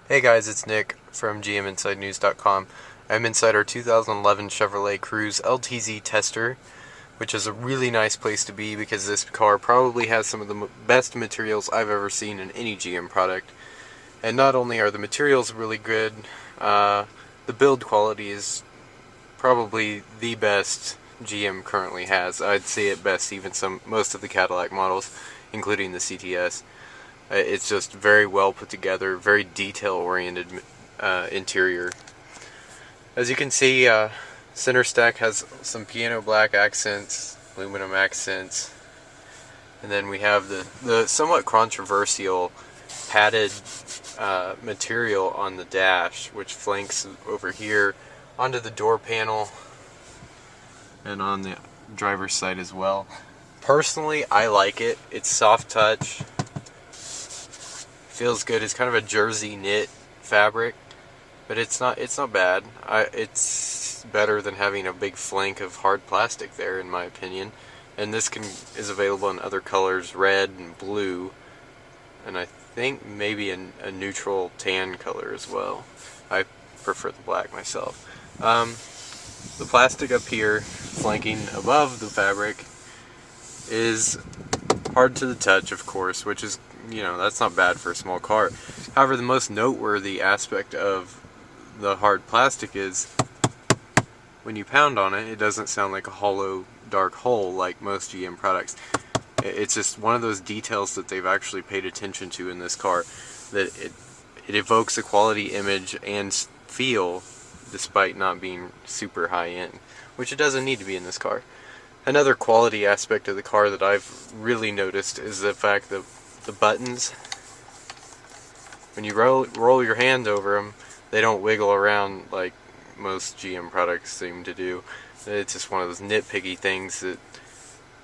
Hey guys, it's Nick from GMInsideNews.com. I'm inside our 2011 Chevrolet Cruze LTZ tester, which is a really nice place to be because this car probably has some of the best materials I've ever seen in any GM product. And not only are the materials really good, the build quality is probably the best GM currently has. I'd say at best even most of the Cadillac models, including the CTS. It's just very well put together, very detail-oriented interior. As you can see, center stack has some piano black accents, aluminum accents, and then we have the somewhat controversial padded material on the dash, which flanks over here onto the door panel and on the driver's side as well. Personally, I like it. It's soft touch. Feels good. It's kind of a jersey knit fabric, but it's not bad. It's better than having a big flank of hard plastic there, in my opinion. And this is available in other colors, red and blue, and I think maybe a neutral tan color as well. I prefer the black myself. The plastic up here, flanking above the fabric, is hard to the touch, of course, which is, that's not bad for a small car. However, the most noteworthy aspect of the hard plastic is when you pound on it, it doesn't sound like a hollow, dark hole like most GM products. It's just one of those details that they've actually paid attention to in this car, that it evokes a quality image and feel despite not being super high-end, which it doesn't need to be in this car. Another quality aspect of the car that I've really noticed is the fact that the buttons, when you roll your hand over them, they don't wiggle around like most GM products seem to do. It's just one of those nitpicky things that,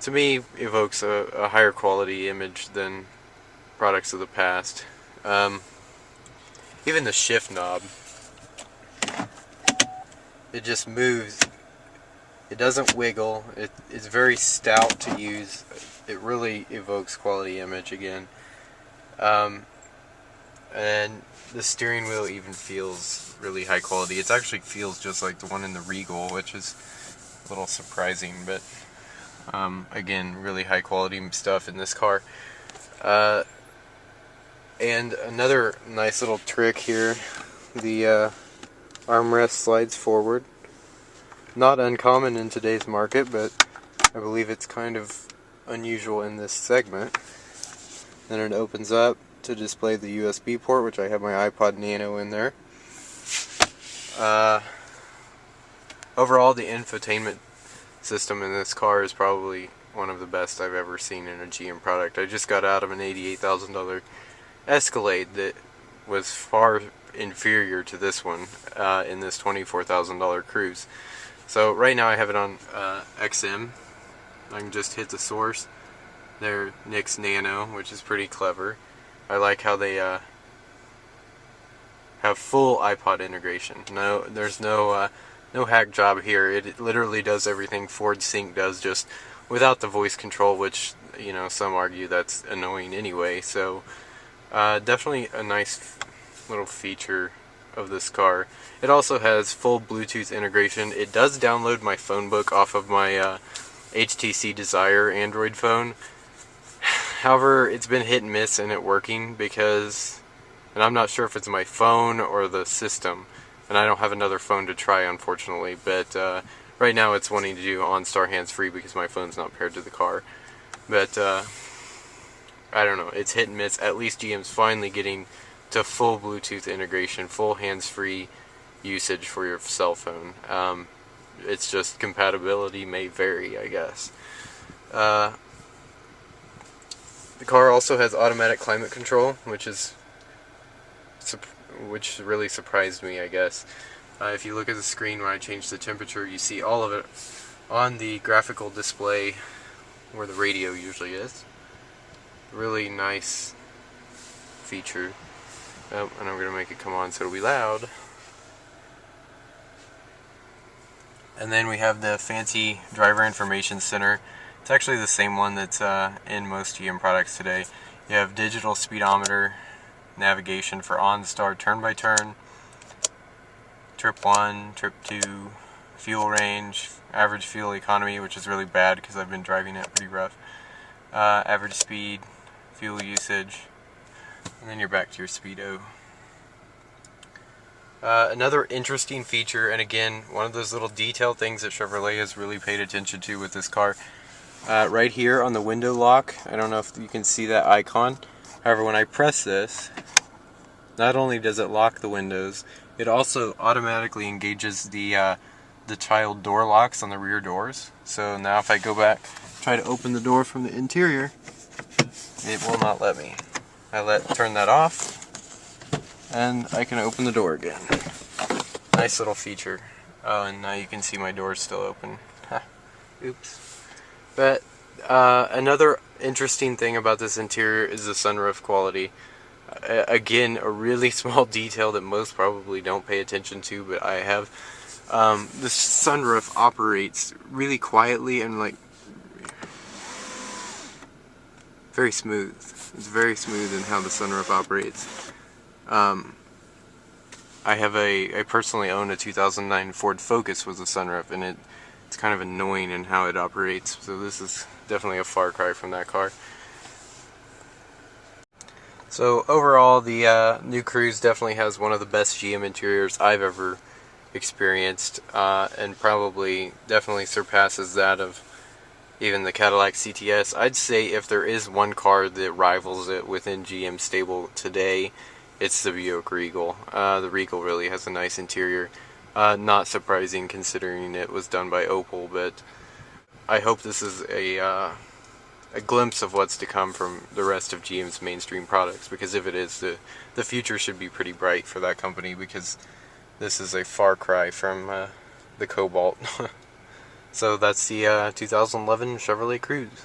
to me, evokes a higher quality image than products of the past. Even the shift knob, it just moves. It doesn't wiggle. It's very stout to use. It really evokes quality image again. And the steering wheel even feels really high quality. It actually feels just like the one in the Regal, which is a little surprising, but again, really high quality stuff in this car. And another nice little trick here, the armrest slides forward. Not uncommon in today's market, but I believe it's kind of unusual in this segment. Then it opens up to display the USB port, which I have my iPod Nano in there. Overall, the infotainment system in this car is probably one of the best I've ever seen in a GM product. I just got out of an $88,000 Escalade that was far inferior to this one in this $24,000 Cruze. So right now I have it on XM. I can just hit the source. They're Nick's Nano, which is pretty clever. I like how they have full iPod integration. No, there's no hack job here. It literally does everything Ford Sync does, just without the voice control, which some argue that's annoying anyway. So definitely a nice little feature of this car. It also has full Bluetooth integration. It does download my phone book off of my HTC Desire Android phone. However, it's been hit and miss in it working because, and I'm not sure if it's my phone or the system, and I don't have another phone to try, unfortunately, but right now it's wanting to do OnStar hands-free because my phone's not paired to the car. But I don't know, it's hit and miss. At least GM's finally getting to full Bluetooth integration, full hands-free usage for your cell phone. It's just compatibility may vary, I guess. The car also has automatic climate control, which really surprised me, I guess. If you look at the screen when I change the temperature, you see all of it on the graphical display where the radio usually is. Really nice feature. Oh, and I'm going to make it come on so it'll be loud. And then we have the fancy driver information center. It's actually the same one that's in most GM products today. You have digital speedometer, navigation for OnStar turn-by-turn, trip 1, trip 2, fuel range, average fuel economy, which is really bad because I've been driving it pretty rough, average speed, fuel usage, and then you're back to your speedo. Another interesting feature, and again, one of those little detail things that Chevrolet has really paid attention to with this car, right here on the window lock, I don't know if you can see that icon, however when I press this, not only does it lock the windows, it also automatically engages the child door locks on the rear doors. So now if I go back, try to open the door from the interior, it will not let me. Turn that off, and I can open the door again. Nice little feature. Oh, and now you can see my door is still open. Oops. But another interesting thing about this interior is the sunroof quality. Again, a really small detail that most probably don't pay attention to, but I have. The sunroof operates really quietly and like very smooth. It's very smooth in how the sunroof operates. I personally own a 2009 Ford Focus with a sunroof, and it's kind of annoying in how it operates. So this is definitely a far cry from that car. So overall, the new Cruze definitely has one of the best GM interiors I've ever experienced, and probably definitely surpasses that of even the Cadillac CTS. I'd say if there is one car that rivals it within GM stable today, it's the Buick Regal. The Regal really has a nice interior. Not surprising considering it was done by Opel, but I hope this is a glimpse of what's to come from the rest of GM's mainstream products, because if it is, the future should be pretty bright for that company, because this is a far cry from the Cobalt. So that's the 2011 Chevrolet Cruze.